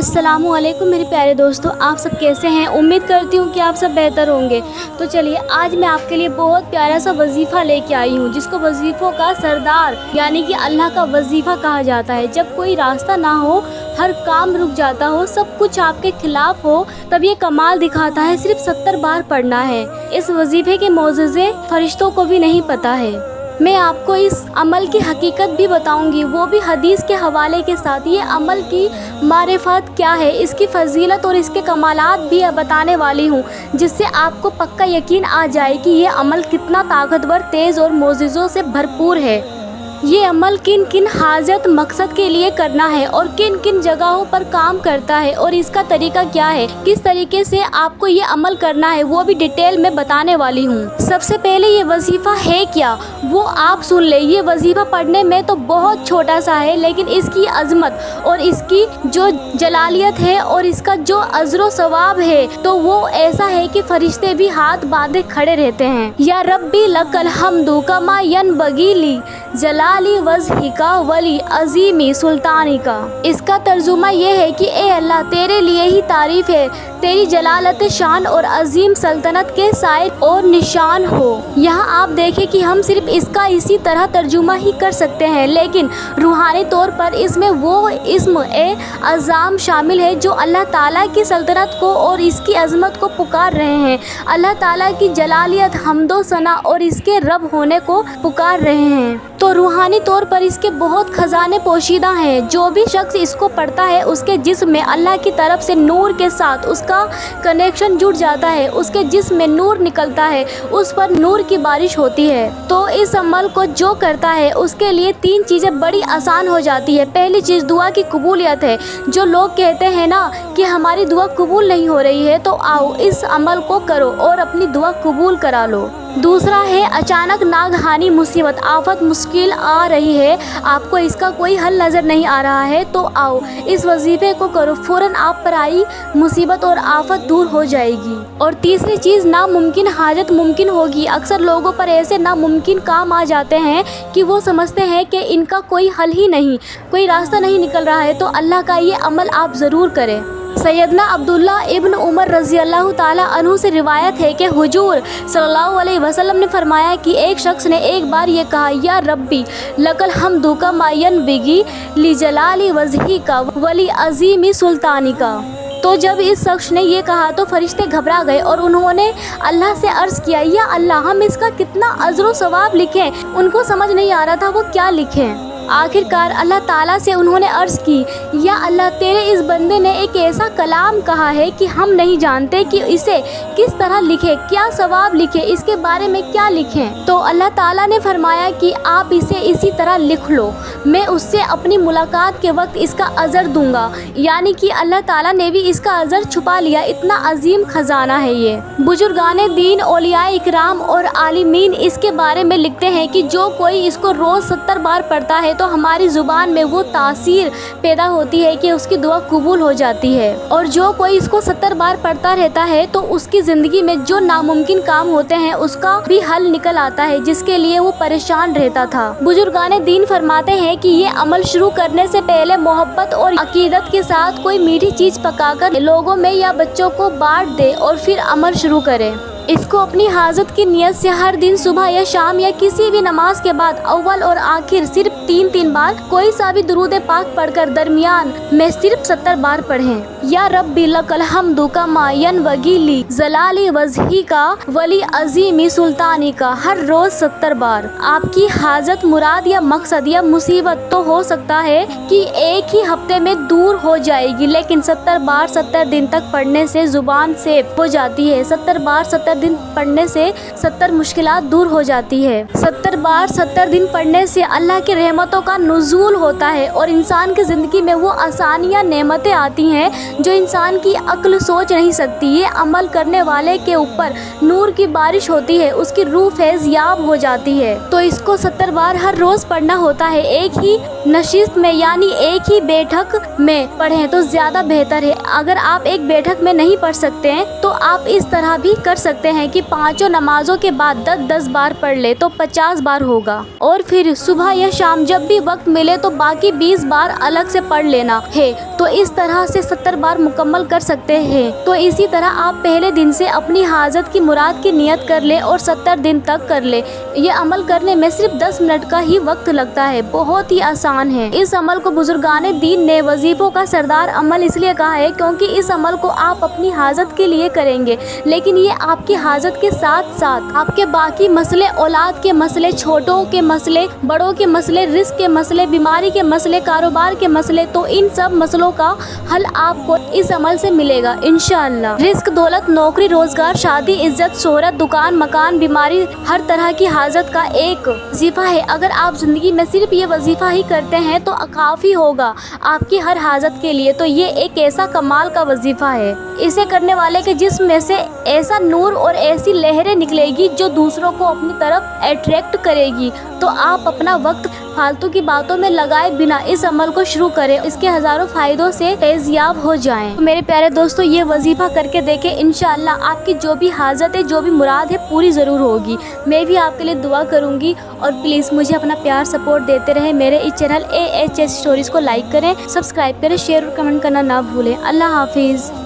अस्सलामुअलैकुम मेरे प्यारे दोस्तों, आप सब कैसे हैं। उम्मीद करती हूँ कि आप सब बेहतर होंगे। तो चलिए आज मैं आपके लिए बहुत प्यारा सा वजीफ़ा लेके आई हूँ, जिसको वजीफ़ों का सरदार यानी कि अल्लाह का वजीफ़ा कहा जाता है। जब कोई रास्ता ना हो, हर काम रुक जाता हो, सब कुछ आपके खिलाफ हो, तब ये कमाल दिखाता है। सिर्फ 70 बार पढ़ना है। इस वजीफ़े के मौज़ज़े फरिश्तों को भी नहीं पता है। मैं आपको इस अमल की हकीकत भी बताऊंगी, वो भी हदीस के हवाले के साथ। ये अमल की मारिफत क्या है, इसकी फजीलत और इसके कमालात भी बताने वाली हूँ, जिससे आपको पक्का यकीन आ जाए कि ये अमल कितना ताकतवर, तेज़ और मोज़िज़ों से भरपूर है। ये अमल किन किन हाजत मकसद के लिए करना है और किन किन जगहों पर काम करता है और इसका तरीका क्या है, किस तरीके से आपको ये अमल करना है, वो भी डिटेल में बताने वाली हूँ। सबसे पहले ये वजीफ़ा है क्या, वो आप सुन ले। ये वजीफ़ा पढ़ने में तो बहुत छोटा सा है, लेकिन इसकी अजमत और इसकी जो जलालियत है और इसका जो अजर सवाब है, तो वो ऐसा है कि फरिश्ते भी हाथ बांधे खड़े रहते हैं। या रब्बी लकल हमदु कमा यनबगी ली जलाली वज़हिका वली अजीमी सुल्तानी का। इसका तर्जुमा ये है कि ए अल्लाह, तेरे लिए ही तारीफ़ है, तेरी जलालत शान और अजीम सल्तनत के साए और निशान हो। यहाँ आप देखें कि हम सिर्फ इसका इसी तरह तर्जुमा ही कर सकते हैं, लेकिन रूहानी तौर पर इसमें वो इस्म ए अज़ाम शामिल है जो अल्लाह ताला की सल्तनत को और इसकी अज़मत को पुकार रहे हैं। अल्लाह ताला की जलालियत, हम्दो सना और इसके रब होने को पुकार रहे हैं। तो रूहानी तौर पर इसके बहुत खजाने पोशीदा हैं। जो भी शख्स इसको पढ़ता है, उसके जिस्म में अल्लाह की तरफ से नूर के साथ उसका कनेक्शन जुड़ जाता है, उसके जिस्म में नूर निकलता है, उस पर नूर की बारिश होती है। तो इस अमल को जो करता है, उसके लिए 3 चीज़ें बड़ी आसान हो जाती है। पहली चीज़ दुआ की कबूलियत है। जो लोग कहते हैं ना कि हमारी दुआ कबूल नहीं हो रही है, तो आओ इस अमल को करो और अपनी दुआ कबूल करा लो। दूसरा है अचानक नागहानी मुसीबत, आफत, मुश्किल आ रही है, आपको इसका कोई हल नज़र नहीं आ रहा है, तो आओ इस वजीफ़े को करो, फ़ौरन आप पर आई मुसीबत और आफत दूर हो जाएगी। और तीसरी चीज़, नामुमकिन हाजत मुमकिन होगी। अक्सर लोगों पर ऐसे नामुमकिन काम आ जाते हैं कि वो समझते हैं कि इनका कोई हल ही नहीं, कोई रास्ता नहीं निकल रहा है, तो अल्लाह का ये अमल आप ज़रूर करें। सैयदना अब्दुल्ला इब्न उमर रज़ी अल्लाह ताला अन्हु से रिवायत है कि हुजूर सल्लल्लाहु अलैहि वसल्लम ने फरमाया कि एक शख्स ने एक बार ये कहा, या रब्बी लकल हमदु कमा यनबगी ली जलाली वज़हिका वली अज़ीमी सुल्तानी का। तो जब इस शख्स ने ये कहा तो फरिश्ते घबरा गए और उन्होंने अल्लाह से अर्ज़ किया, या अल्लाह, हम इसका कितना अजर सवाब लिखें। उनको समझ नहीं आ रहा था वो क्या लिखें। आखिरकार अल्लाह ताला से उन्होंने अर्ज़ की, या अल्लाह, तेरे इस बंदे ने एक ऐसा कलाम कहा है कि हम नहीं जानते कि इसे किस तरह लिखे, क्या सवाब लिखे, इसके बारे में क्या लिखें। तो अल्लाह ताला ने फरमाया कि आप इसे इसी तरह लिख लो, मैं उससे अपनी मुलाकात के वक्त इसका अजर दूंगा। यानी कि अल्लाह ताला ने भी इसका अजर छुपा लिया। इतना अजीम खजाना है ये। बुजुर्गाने दीन, औलियाए इकराम और आलिमीन इसके बारे में लिखते हैं कि जो कोई इसको रोज़ 70 बार पढ़ता है, तो हमारी ज़ुबान में वो तासीर पैदा होती है कि उसकी दुआ कबूल हो जाती है। और जो कोई इसको 70 बार पढ़ता रहता है, तो उसकी ज़िंदगी में जो नामुमकिन काम होते हैं, उसका भी हल निकल आता है, जिसके लिए वो परेशान रहता था। बुजुर्गाने दीन फरमाते हैं कि ये अमल शुरू करने से पहले मोहब्बत और अकीदत के साथ कोई मीठी चीज़ पकाकर लोगों में या बच्चों को बांट दे और फिर अमल शुरू करें। इसको अपनी हाजत की नियत से हर दिन सुबह या शाम या किसी भी नमाज के बाद अव्वल और आखिर सिर्फ 3-3 बार कोई सा भी दुरूद पाक पढ़कर दरमियान में सिर्फ 70 बार पढ़ें। या रब्बी लकल हमदु कमा यनबगी ली जलाली वज़हिका वली अज़ीमी सुल्तानी का हर रोज़ 70 बार। आपकी हाजत, मुराद या मकसद या मुसीबत तो हो सकता है कि एक ही हफ्ते में दूर हो जाएगी, लेकिन 70 बार 70 दिन तक पढ़ने से ज़ुबान सेफ हो जाती है। 70 बार 70 दिन पढ़ने से 70 मुश्किलात दूर हो जाती है। 70 बार 70 दिन पढ़ने से अल्लाह की रहमतों का नुज़ूल होता है और इंसान की ज़िंदगी में वो आसानियाँ, नेमतें आती हैं जो इंसान की अक्ल सोच नहीं सकती। ये अमल करने वाले के ऊपर नूर की बारिश होती है, उसकी रूह फैज़ याब हो जाती है। तो इसको 70 बार हर रोज़ पढ़ना होता है। एक ही नशिस्त में यानी एक ही बैठक में पढ़ें तो ज़्यादा बेहतर है। अगर आप एक बैठक में नहीं पढ़ सकते हैं, तो आप इस तरह भी कर सकते कहते हैं कि 5 नमाजों के बाद 10-10 बार पढ़ ले तो 50 बार होगा, और फिर सुबह या शाम जब भी वक्त मिले तो बाकी 20 बार अलग से पढ़ लेना है, तो इस तरह से 70 बार मुकम्मल कर सकते हैं। तो इसी तरह आप पहले दिन से अपनी हाजत की मुराद की नियत कर ले और 70 दिन तक कर ले। ये अमल करने में सिर्फ 10 मिनट का ही वक्त लगता है, बहुत ही आसान है। इस अमल को बुजुर्गाने दीन ने वजीफों का सरदार अमल इसलिए कहा है क्योंकि इस अमल को आप अपनी हाजत के लिए करेंगे, लेकिन ये आपकी हाजत के साथ साथ आपके बाकी मसले, औलाद के मसले, छोटों के मसले, बड़ों के मसले, रिस्क के मसले, बीमारी के मसले, कारोबार के मसले, तो इन सब मसलों का हल आपको इस अमल से मिलेगा इंशाअल्लाह। रिस्क, दौलत, नौकरी, रोजगार, शादी, इज्जत, शोहरत, दुकान, मकान, बीमारी, हर तरह की हाजत का एक वजीफा है। अगर आप जिंदगी में सिर्फ ये वजीफा ही करते हैं तो काफ़ी होगा आपकी हर हाजत के लिए। तो ये एक ऐसा कमाल का वजीफा है, इसे करने वाले के जिस्म में से ऐसा नूर और ऐसी लहरें निकलेगी जो दूसरों को अपनी तरफ अट्रैक्ट करेगी। तो आप अपना वक्त फालतू की बातों में लगाए बिना इस अमल को शुरू करें, इसके हज़ारों फ़ायदों से फैज़याब हो जाएं। तो मेरे प्यारे दोस्तों, ये वजीफ़ा करके देखें, इंशाअल्लाह आपकी जो भी हाजत है, जो भी मुराद है, पूरी ज़रूर होगी। मैं भी आपके लिए दुआ करूँगी, और प्लीज़ मुझे अपना प्यार सपोर्ट देते रहें। मेरे इस चैनल AHS स्टोरीज़ को लाइक करें, सब्सक्राइब करें, शेयर और कमेंट करना ना भूलें। अल्लाह हाफिज़।